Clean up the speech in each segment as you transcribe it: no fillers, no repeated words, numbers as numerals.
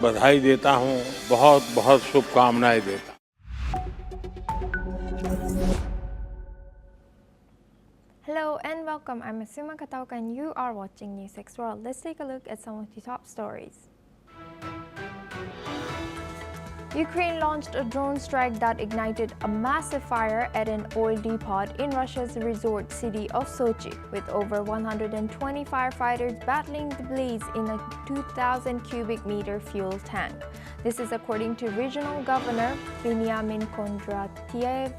बधाई देता हूं, बहुत बहुत शुभकामनाएं देता हूं। Hello and welcome. I'm Asuma Katauka and you are watching NewsX World. Let's take a look at some of the top stories. Ukraine launched a drone strike that ignited a massive fire at an oil depot in Russia's resort city of Sochi, with over 120 firefighters battling the blaze in a 2,000 cubic meter fuel tank. This is according to Regional Governor Veniamin Kondratiev.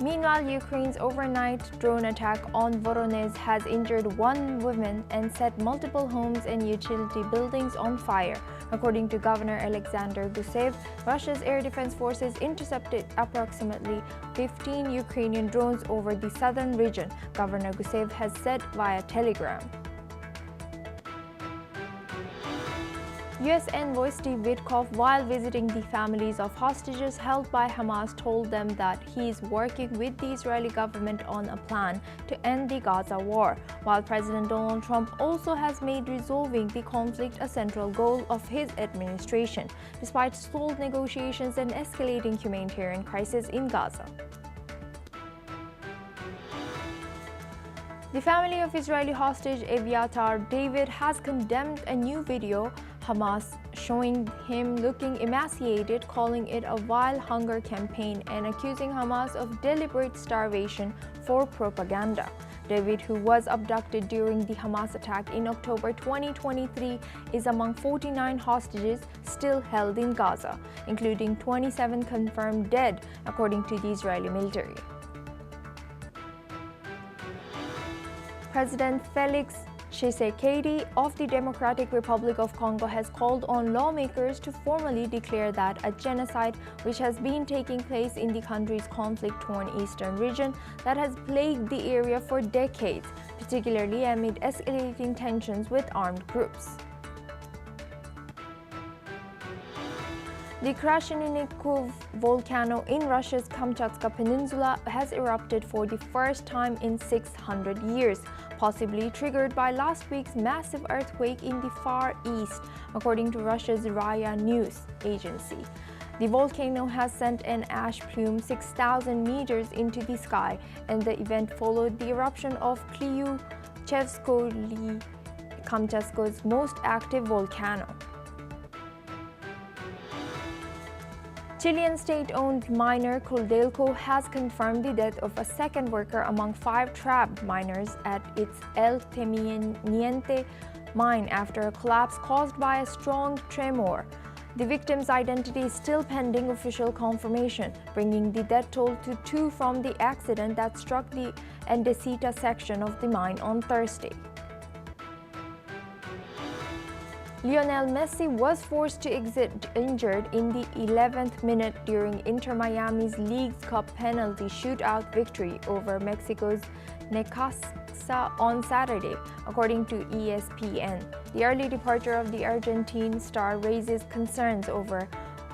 Meanwhile, Ukraine's overnight drone attack on Voronezh has injured one woman and set multiple homes and utility buildings on fire. According to Governor Alexander Gusev, Russia's air defense forces intercepted approximately 15 Ukrainian drones over the southern region, Governor Gusev has said via Telegram. U.S. Envoy Steve Witkoff, while visiting the families of hostages held by Hamas, told them that he is working with the Israeli government on a plan to end the Gaza war, while President Donald Trump also has made resolving the conflict a central goal of his administration, despite stalled negotiations and escalating humanitarian crisis in Gaza. The family of Israeli hostage Eviatar David has condemned a new video Hamas showing him looking emaciated, calling it a vile hunger campaign and accusing Hamas of deliberate starvation for propaganda. David, who was abducted during the Hamas attack in October 2023, is among 49 hostages still held in Gaza, including 27 confirmed dead, according to the Israeli military. President Felix Tshisekedi of the Democratic Republic of Congo has called on lawmakers to formally declare that a genocide which has been taking place in the country's conflict-torn eastern region that has plagued the area for decades, particularly amid escalating tensions with armed groups. The Krashenikov volcano in Russia's Kamchatka Peninsula has erupted for the first time in 600 years, possibly triggered by last week's massive earthquake in the Far East, according to Russia's RIA news agency. The volcano has sent an ash plume 6,000 meters into the sky, and the event followed the eruption of Klyuchevskoye, Kamchatka's most active volcano. Chilean state-owned miner Codelco has confirmed the death of a second worker among 5 trapped miners at its El Teniente mine after a collapse caused by a strong tremor. The victim's identity is still pending official confirmation, bringing the death toll to 2 from the accident that struck the Endesita section of the mine on Thursday. Lionel Messi was forced to exit injured in the 11th minute during Inter Miami's Leagues Cup penalty shootout victory over Mexico's Necaxa on Saturday, according to ESPN. The early departure of the Argentine star raises concerns over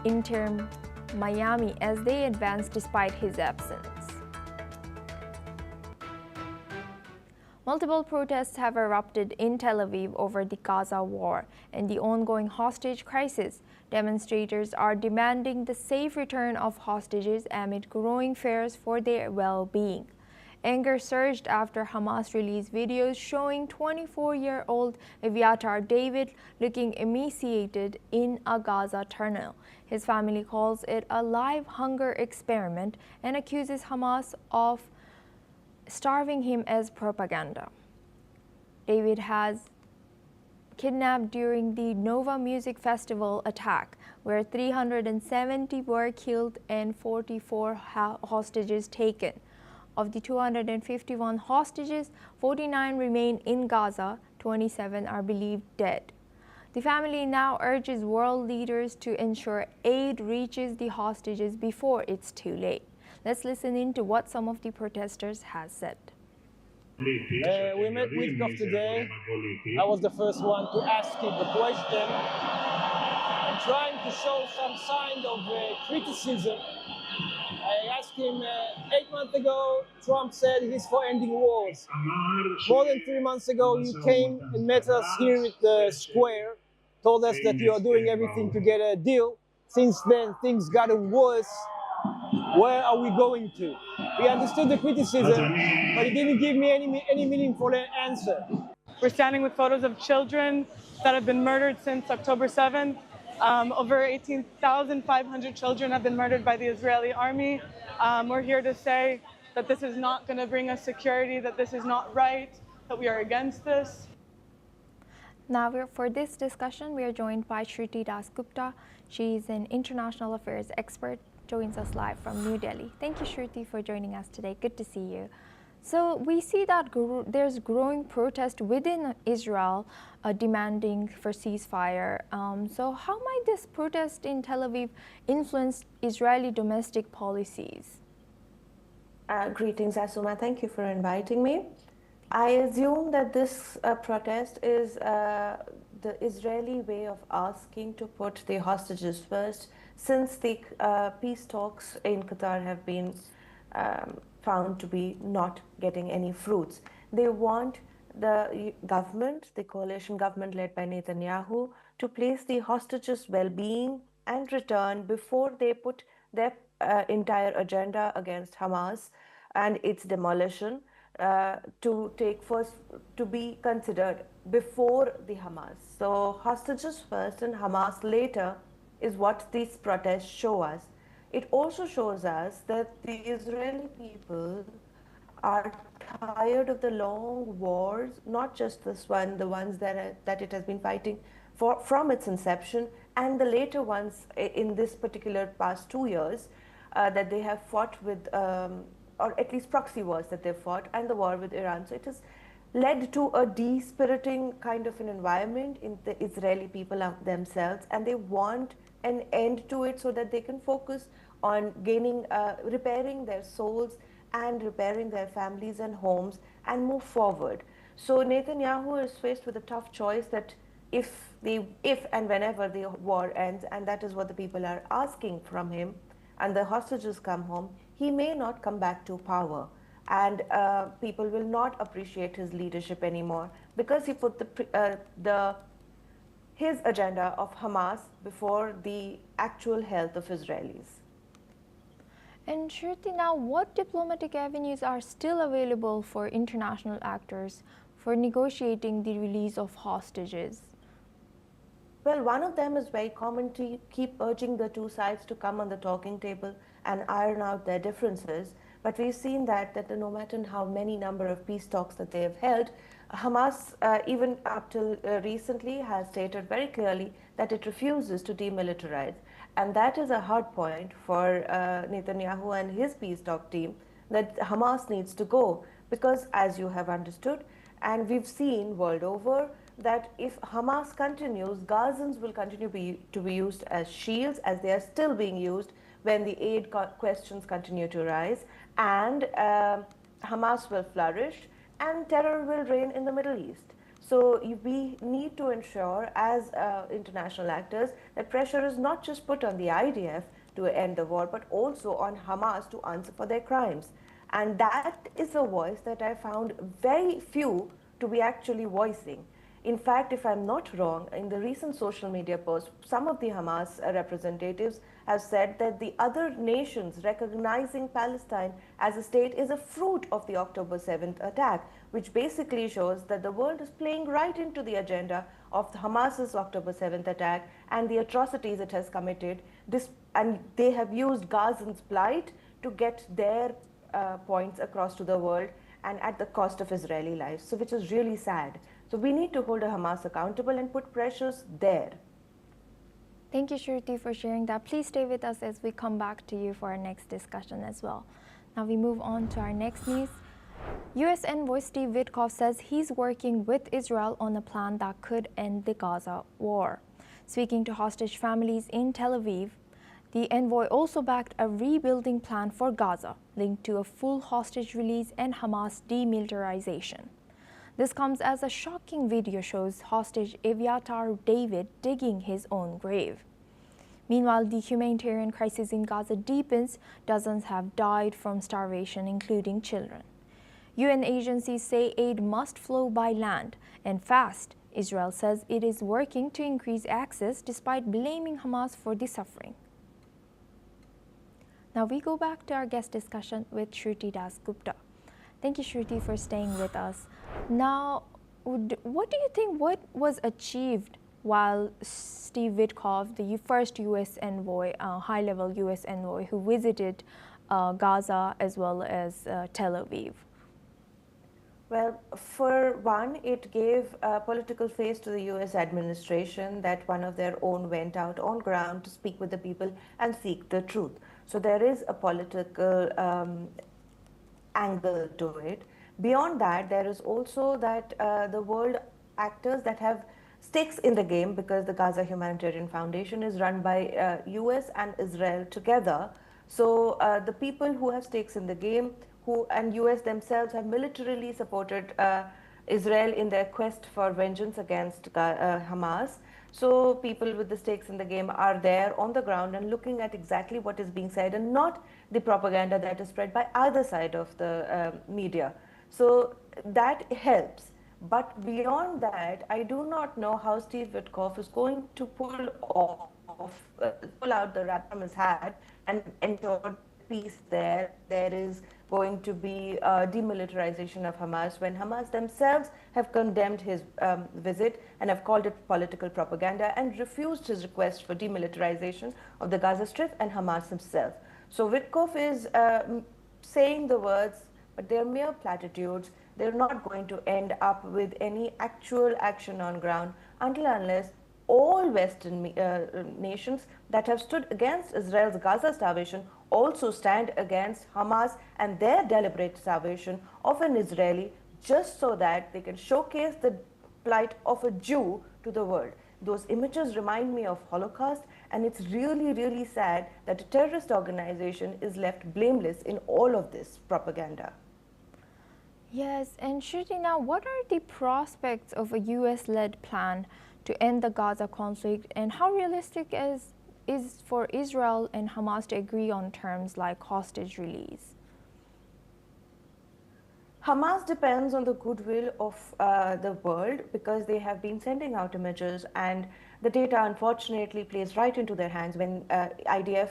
Inter Miami as they advance despite his absence. Multiple protests have erupted in Tel Aviv over the Gaza war and the ongoing hostage crisis. Demonstrators are demanding the safe return of hostages amid growing fears for their well-being. Anger surged after Hamas released videos showing 24-year-old Eviatar David looking emaciated in a Gaza tunnel. His family calls it a live hunger experiment and accuses Hamas of starving him as propaganda. David has kidnapped during the Nova Music Festival attack, where 370 were killed and 44 hostages taken. Of the 251 hostages, 49 remain in Gaza, 27 are believed dead. The family now urges world leaders to ensure aid reaches the hostages before it's too late. Let's listen in to what some of the protesters have said. We met Witkoff today. I was the first one to ask him the question and trying to show some sign of criticism. I asked him 8 months ago, Trump said he's for ending wars. More than 3 months ago, you came and met us here at the square told us that you are doing everything to get a deal. Since then, things gotten worse. Where are we going to? We understood the criticism, but it didn't give me any meaningful answer. We're standing with photos of children that have been murdered since October 7th. Over 18,500 children have been murdered by the Israeli army. We're here to say that this is not going to bring us security, that this is not right, that we are against this. Now, for this discussion, we are joined by Shruti Dasgupta. She is an international affairs expert, joins us live from New Delhi. Thank you, Shruti, for joining us today. Good to see you. So we see that there's growing protest within Israel demanding for ceasefire. So how might this protest in Tel Aviv influence Israeli domestic policies? Greetings, Asuma. Thank you for inviting me. I assume that this protest is the Israeli way of asking to put the hostages first, since the peace talks in Qatar have been found to be not getting any fruits. They want the government, the coalition government led by Netanyahu, to place the hostages' well-being and return before they put their entire agenda against Hamas and its demolition to be considered before the Hamas. So hostages first and Hamas later is what these protests show us. It also shows us that the Israeli people are tired of the long wars, not just this one, the ones that it has been fighting from its inception, and the later ones in this particular past 2 years that they have fought with, or at least proxy wars that they've fought, and the war with Iran. So it has led to a de-spiriting kind of an environment in the Israeli people themselves, and they want an end to it so that they can focus on gaining, repairing their souls and repairing their families and homes and move forward. So Netanyahu is faced with a tough choice that if and whenever the war ends, and that is what the people are asking from him, and the hostages come home, he may not come back to power, and people will not appreciate his leadership anymore because he put his agenda of Hamas before the actual health of Israelis. And Shruti, now what diplomatic avenues are still available for international actors for negotiating the release of hostages? Well, one of them is very common, to keep urging the two sides to come on the talking table and iron out their differences. But we've seen that no matter how many number of peace talks that they have held, Hamas, even up till recently, has stated very clearly that it refuses to demilitarize. And that is a hard point for Netanyahu and his peace talk team, that Hamas needs to go. Because as you have understood, and we've seen world over, that if Hamas continues, Gazans will continue to be used as shields, as they are still being used when the aid questions continue to rise, and Hamas will flourish, and terror will reign in the Middle East. So we need to ensure, as international actors, that pressure is not just put on the IDF to end the war, but also on Hamas to answer for their crimes. And that is a voice that I found very few to be actually voicing. In fact, if I'm not wrong, in the recent social media post, some of the Hamas representatives have said that the other nations recognizing Palestine as a state is a fruit of the October 7th attack, which basically shows that the world is playing right into the agenda of Hamas's October 7th attack and the atrocities it has committed. And they have used Gazans' plight to get their points across to the world, and at the cost of Israeli lives, so which is really sad. So we need to hold Hamas accountable and put pressures there. Thank you, Shruti, for sharing that. Please stay with us as we come back to you for our next discussion as well. Now we move on to our next news. U.S. Envoy Steve Witkoff says he's working with Israel on a plan that could end the Gaza war. Speaking to hostage families in Tel Aviv, the envoy also backed a rebuilding plan for Gaza, linked to a full hostage release and Hamas demilitarization. This comes as a shocking video shows hostage Eviatar David digging his own grave. Meanwhile, the humanitarian crisis in Gaza deepens. Dozens have died from starvation, including children. UN agencies say aid must flow by land and fast Israel says it is working to increase access despite blaming Hamas for the suffering. Now we go back to our guest discussion with Shruti Dasgupta. Thank you, Shruti, for staying with us. Now, what do you think what was achieved while Steve Witkoff, the first U.S. envoy, high-level U.S. envoy who visited Gaza as well as Tel Aviv? Well, for one, it gave a political face to the US administration that one of their own went out on ground to speak with the people and seek the truth. So there is a political angle to it. Beyond that, there is also that the world actors that have stakes in the game, because the Gaza Humanitarian Foundation is run by US and Israel together. So the people who have stakes in the game, and US themselves have militarily supported Israel in their quest for vengeance against Hamas. So people with the stakes in the game are there on the ground and looking at exactly what is being said and not the propaganda that is spread by either side of the media. So that helps. But beyond that, I do not know how Steve Witkoff is going to pull out the rat from his hat and ensure peace there. There is going to be demilitarization of Hamas when Hamas themselves have condemned his visit and have called it political propaganda and refused his request for demilitarization of the Gaza Strip and Hamas himself. So Witkoff is saying the words, but they're mere platitudes. They're not going to end up with any actual action on ground until unless all Western nations that have stood against Israel's Gaza starvation also stand against Hamas and their deliberate starvation of an Israeli, just so that they can showcase the plight of a Jew to the world. Those images remind me of Holocaust, and it's really, really sad that a terrorist organization is left blameless in all of this propaganda. Yes, and Shruti, now what are the prospects of a US-led plan to end the Gaza conflict, and how realistic is for Israel and Hamas to agree on terms like hostage release? Hamas depends on the goodwill of the world, because they have been sending out images, and the data unfortunately plays right into their hands when IDF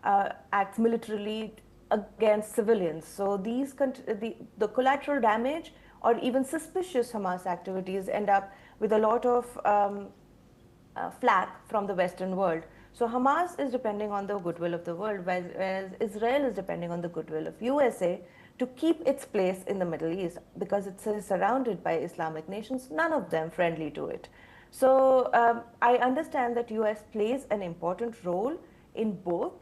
acts militarily against civilians. So these the collateral damage or even suspicious Hamas activities end up with a lot of flack from the Western world. So Hamas is depending on the goodwill of the world, whereas Israel is depending on the goodwill of USA to keep its place in the Middle East, because it's surrounded by Islamic nations, none of them friendly to it. So I understand that US plays an important role in both,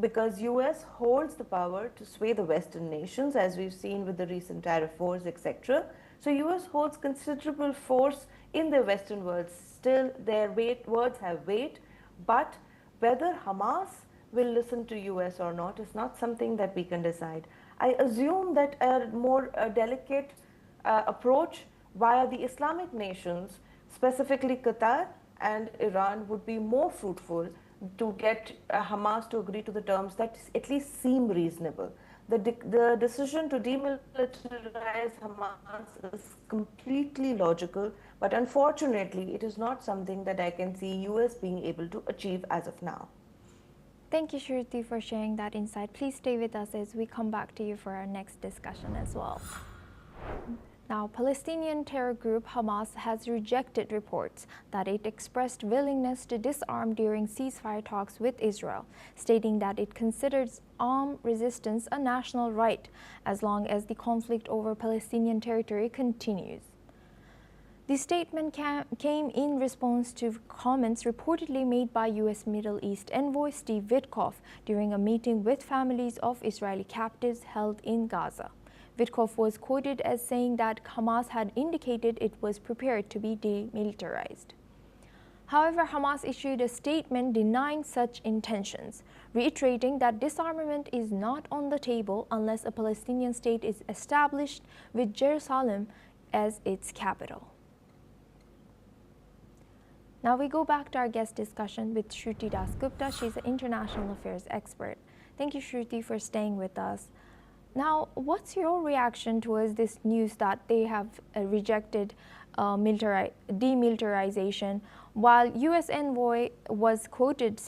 because US holds the power to sway the Western nations, as we've seen with the recent tariff wars, etc. So US holds considerable force in the Western world. Still, their words have weight, but whether Hamas will listen to US or not is not something that we can decide. I assume that a more delicate approach via the Islamic nations, specifically Qatar and Iran, would be more fruitful to get Hamas to agree to the terms that at least seem reasonable. The decision to demilitarize Hamas is completely logical, but unfortunately it is not something that I can see US being able to achieve as of now. Thank you, Shruti, for sharing that insight. Please stay with us as we come back to you for our next discussion as well. Now, Palestinian terror group Hamas has rejected reports that it expressed willingness to disarm during ceasefire talks with Israel, stating that it considers armed resistance a national right as long as the conflict over Palestinian territory continues. The statement came in response to comments reportedly made by U.S. Middle East Envoy Steve Witkoff during a meeting with families of Israeli captives held in Gaza. Witkoff was quoted as saying that Hamas had indicated it was prepared to be demilitarized. However, Hamas issued a statement denying such intentions, reiterating that disarmament is not on the table unless a Palestinian state is established with Jerusalem as its capital. Now we go back to our guest discussion with Shruti Dasgupta. She's an international affairs expert. Thank you, Shruti, for staying with us. Now, what's your reaction towards this news that they have rejected demilitarization, while U.S. envoy was noted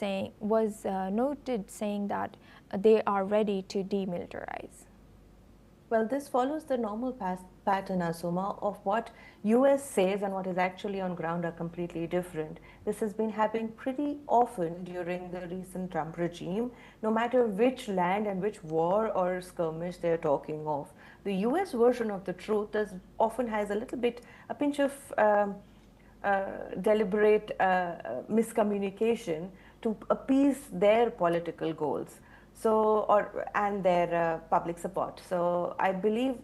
saying that they are ready to demilitarize. Well, this follows the normal pattern, Asuma, of what US says and what is actually on ground are completely different. This has been happening pretty often during the recent Trump regime, no matter which land and which war or skirmish they're talking of. The US version of the truth often has a pinch of deliberate miscommunication to appease their political goals. And their public support. So I believe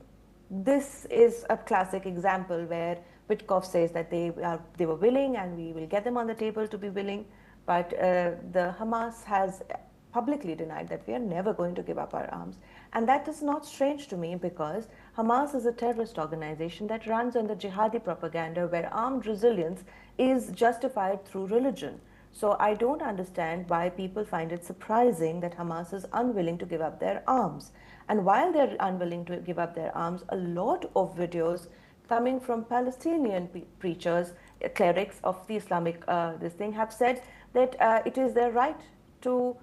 this is a classic example where Witkoff says that they were willing and we will get them on the table to be willing, but the Hamas has publicly denied that we are never going to give up our arms. And that is not strange to me because Hamas is a terrorist organization that runs on the jihadi propaganda where armed resilience is justified through religion. So I don't understand why people find it surprising that Hamas is unwilling to give up their arms. And while they're unwilling to give up their arms, a lot of videos coming from Palestinian preachers, clerics of the Islamic have said that it is their right to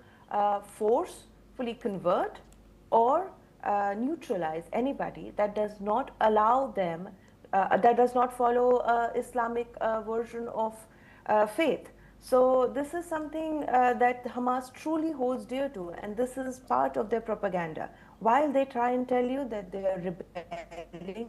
forcefully convert or neutralize anybody that does not allow them, that does not follow Islamic version of faith. So this is something that Hamas truly holds dear to, and this is part of their propaganda. While they try and tell you that they are rebelling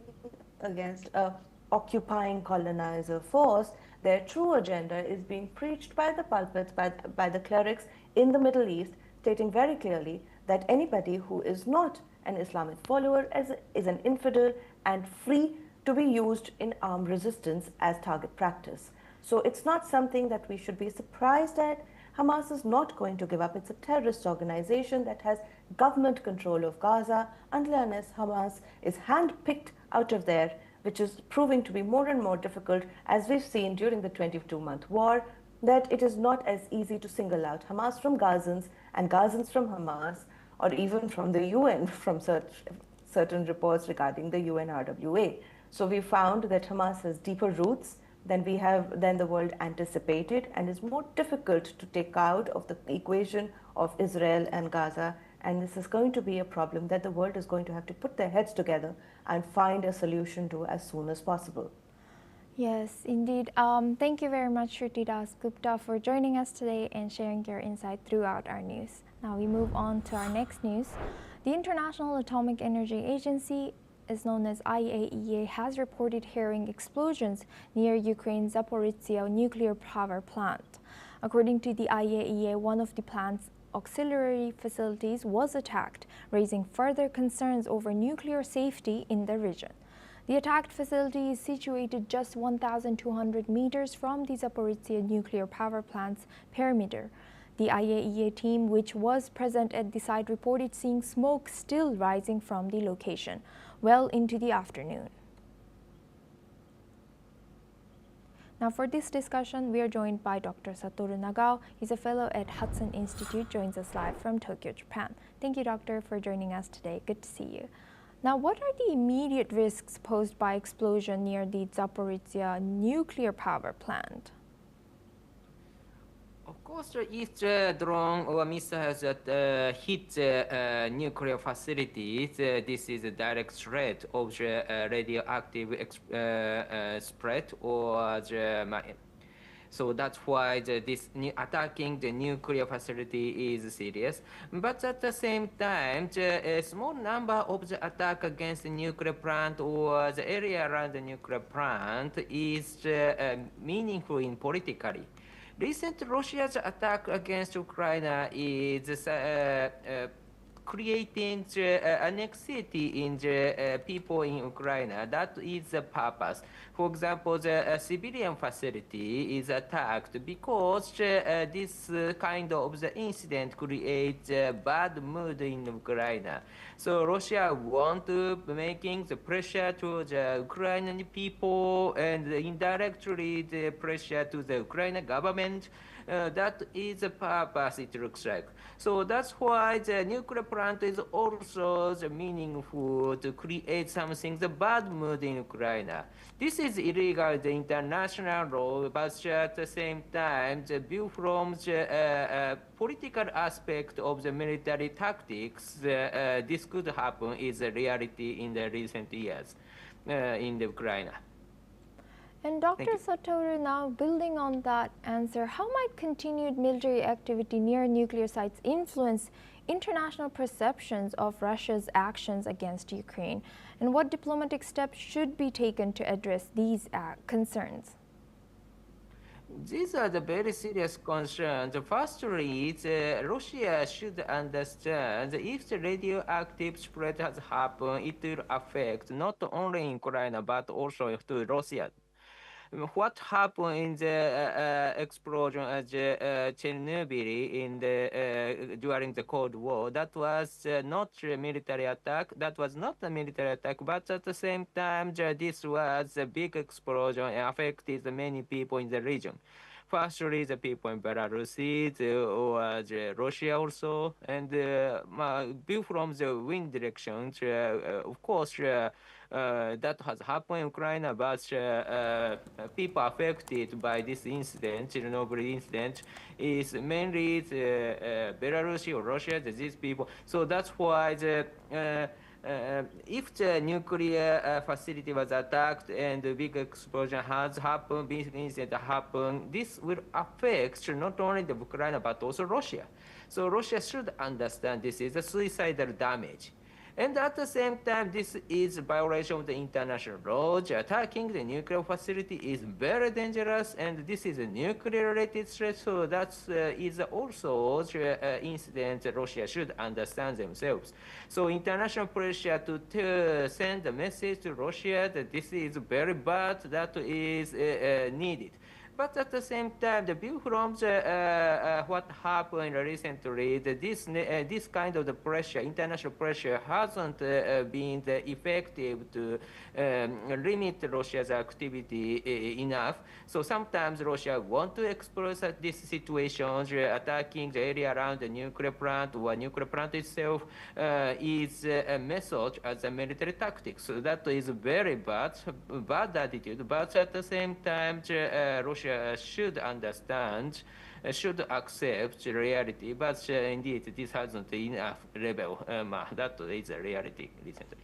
against a occupying colonizer force, their true agenda is being preached by the pulpits, by the clerics in the Middle East, stating very clearly that anybody who is not an Islamic follower is an infidel and free to be used in armed resistance as target practice. So it's not something that we should be surprised at. Hamas is not going to give up. It's a terrorist organization that has government control of Gaza unless Hamas is handpicked out of there, which is proving to be more and more difficult, as we've seen during the 22-month war, that it is not as easy to single out Hamas from Gazans and Gazans from Hamas, or even from the UN, from certain reports regarding the UNRWA. So we found that Hamas has deeper roots than the world anticipated, and is more difficult to take out of the equation of Israel and Gaza. And this is going to be a problem that the world is going to have to put their heads together and find a solution to as soon as possible. Yes, indeed. Thank you very much, Shruti Das Gupta, for joining us today and sharing your insight throughout our news. Now we move on to our next news. The International Atomic Energy Agency, is known as IAEA, has reported hearing explosions near Ukraine's Zaporizhzhia nuclear power plant. According to the IAEA, one of the plant's auxiliary facilities was attacked, raising further concerns over nuclear safety in the region. The attacked facility is situated just 1,200 meters from the Zaporizhzhia nuclear power plant's perimeter. The IAEA team, which was present at the site, reported seeing smoke still rising from the location well into the afternoon. Now for this discussion, we are joined by Dr. Satoru Nagao. He's a fellow at Hudson Institute, joins us live from Tokyo, Japan. Thank you, Doctor, for joining us today. Good to see you. Now, what are the immediate risks posed by explosion near the Zaporizhzhia nuclear power plant? Of course, if the drone or missiles that hit the nuclear facilities, this is a direct threat of the radioactive spread or the. So that's why attacking the nuclear facility is serious. But at the same time, a small number of the attack against the nuclear plant or the area around the nuclear plant is meaningful politically. Recent Russia's attack against Ukraine is creating anxiety in the people in Ukraine. That is the purpose. For example, the civilian facility is attacked because this kind of the incident creates a bad mood in Ukraine. So Russia want to making the pressure to the Ukrainian people and indirectly the pressure to the Ukrainian government That is the purpose, it looks like. So that's why the nuclear plant is also meaningful to create something, the bad mood in Ukraine. This is illegal, the international law, but at the same time, the view from the political aspect of the military tactics, this could happen is a reality in the recent years in the Ukraine. And Dr. Satoru, now building on that answer, how might continued military activity near nuclear sites influence international perceptions of Russia's actions against Ukraine? And what diplomatic steps should be taken to address these concerns? These are the very serious concerns. Firstly, Russia should understand that if the radioactive spread has happened, it will affect not only Ukraine but also to Russia. What happened in the explosion at Chernobyl in during the Cold War, that was not a military attack. That was not a military attack, but at the same time, this was a big explosion and affected many people in the region. Firstly, the people in Belarus or Russia also, and view from the wind direction, of course, that has happened in Ukraine, but people affected by this incident, Chernobyl incident, is mainly Belarus or Russia, these people. So that's why if the nuclear facility was attacked and a big explosion has happened, big incident happened, this will affect not only the Ukraine but also Russia. So Russia should understand this is a suicidal damage. And at the same time, this is a violation of the international law. Attacking the nuclear facility is very dangerous, and this is a nuclear-related threat. So that is also an incident Russia should understand themselves. So international pressure to send a message to Russia that this is very bad, that is needed. But at the same time, the view from what happened recently, this kind of the pressure, international pressure, hasn't been effective to limit Russia's activity enough. So sometimes Russia want to exploit this situation, attacking the area around the nuclear plant or nuclear plant itself is a method as a military tactic. So that is a very bad attitude. But at the same time, Russia should understand, should accept reality, but indeed this hasn't enough level. That is a reality recently.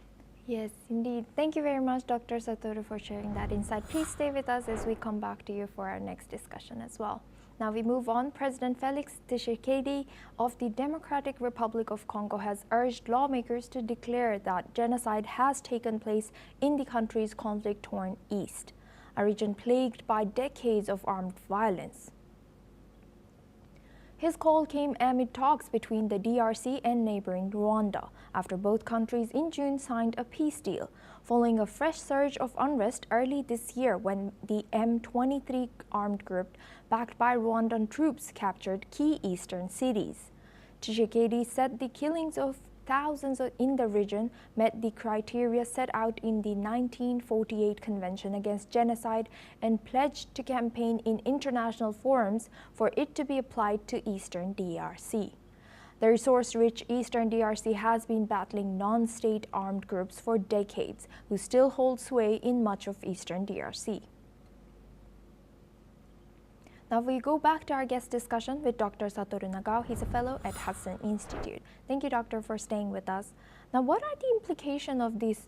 Yes, indeed. Thank you very much, Dr. Satoru, for sharing that insight. Please stay with us as we come back to you for our next discussion as well. Now we move on. President Felix Tshisekedi of the Democratic Republic of Congo has urged lawmakers to declare that genocide has taken place in the country's conflict-torn east, a region plagued by decades of armed violence. His call came amid talks between the DRC and neighboring Rwanda, after both countries in June signed a peace deal, following a fresh surge of unrest early this year when the M23 armed group backed by Rwandan troops captured key eastern cities. Tshisekedi said the killings of thousands in the region met the criteria set out in the 1948 Convention Against Genocide and pledged to campaign in international forums for it to be applied to eastern DRC. The resource-rich eastern DRC has been battling non-state armed groups for decades, who still hold sway in much of eastern DRC. Now we go back to our guest discussion with Dr. Satoru Nagao. He's a fellow at Hudson Institute. Thank you, Doctor, for staying with us. Now, what are the implications of this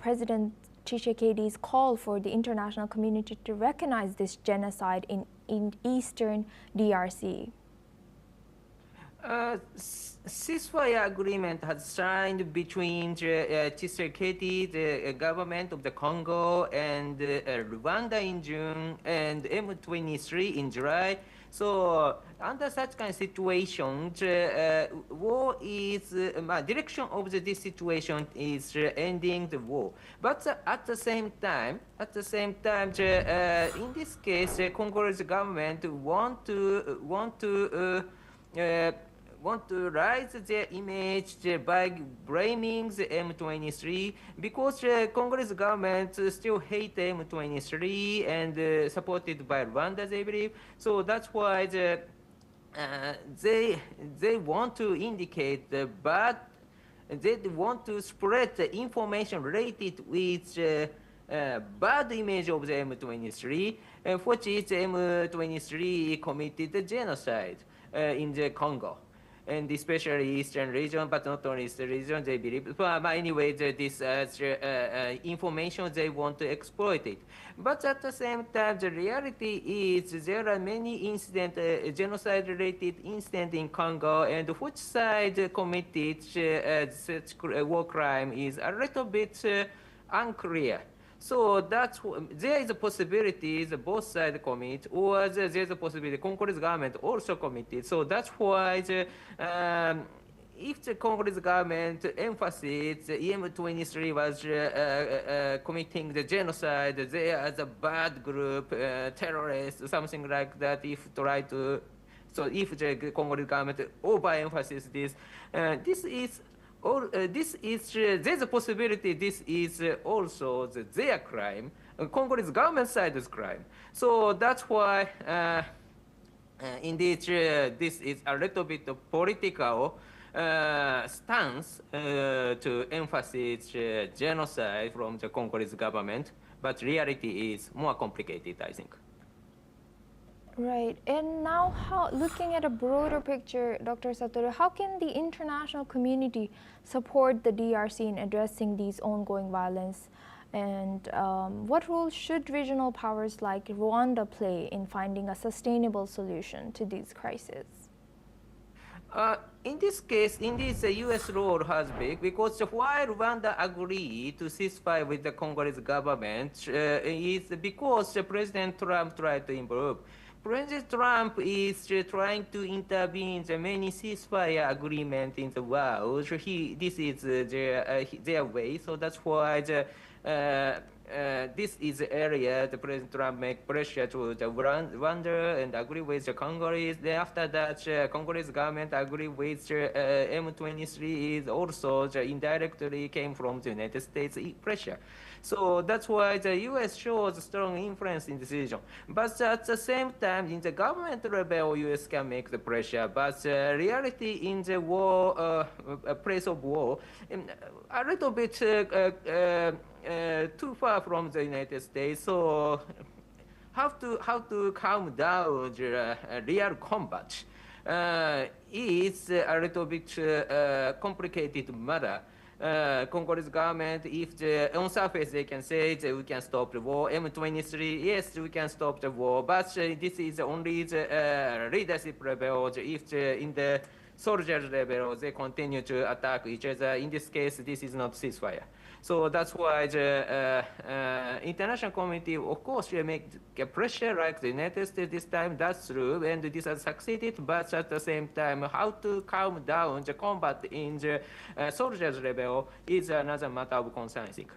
President Tshisekedi's call for the international community to recognize this genocide in eastern DRC? Ceasefire agreement has signed between Tshisekedi, the government of the Congo, and Rwanda in June, and M23 in July. So under such kind of situation, war is direction of this situation is ending the war. But at the same time, in this case, Congolese government want to want to raise their image by blaming the M23 because Congolese government still hate M23 and supported by Rwanda, they believe. So that's why they want to indicate the bad. They want to spread the information related with bad image of the M23, which is M23 committed genocide in the Congo, and especially eastern region, but not only eastern region, they believe. But anyway, this information, they want to exploit it. But at the same time, the reality is there are many incidents, genocide-related incidents in Congo, and which side committed such war crime is a little bit unclear. So there is a possibility that both sides commit, or there is a possibility Congolese government also committed. So that's why if the Congolese government emphasizes M23 was committing the genocide, they are the bad group, terrorists, something like that, if the Congolese government overemphasizes this, there's a possibility this is also their crime, Congolese government side's crime. So that's why, indeed, this is a little bit of political stance to emphasize genocide from the Congolese government, but reality is more complicated, I think. Right. And now, looking at a broader picture, Dr. Satoru, how can the international community support the DRC in addressing these ongoing violence? And what role should regional powers like Rwanda play in finding a sustainable solution to these crises? In this case, indeed, the U.S. role has big, because while Rwanda agreed to ceasefire with the Congolese government, is because President Trump tried to improve. President Trump is trying to intervene in the many ceasefire agreements in the world. This is their way, so that's why this is the area the President Trump make pressure to the Rwanda and agree with the Congolese. Then after that, Congolese government agree with M23 is also indirectly came from the United States pressure. So that's why the U.S. shows strong influence in decision. But at the same time, in the government level, U.S. can make the pressure. But reality in the war, place of war, a little bit too far from the United States. So how to calm down the real combat is a little bit complicated matter. Congolese government, if on surface they can say that we can stop the war, M23, yes, we can stop the war, but this is only the leadership level. If in the soldiers level they continue to attack each other, in this case, this is not ceasefire. So that's why the international community, of course, will make pressure like the United States this time. That's true, and this has succeeded. But at the same time, how to calm down the combat in the soldiers level is another matter of concern, I think.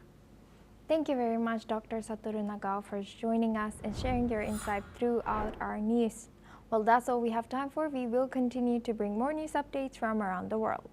Thank you very much, Dr. Satoru Nagao, for joining us and sharing your insight throughout our news. Well, that's all we have time for. We will continue to bring more news updates from around the world.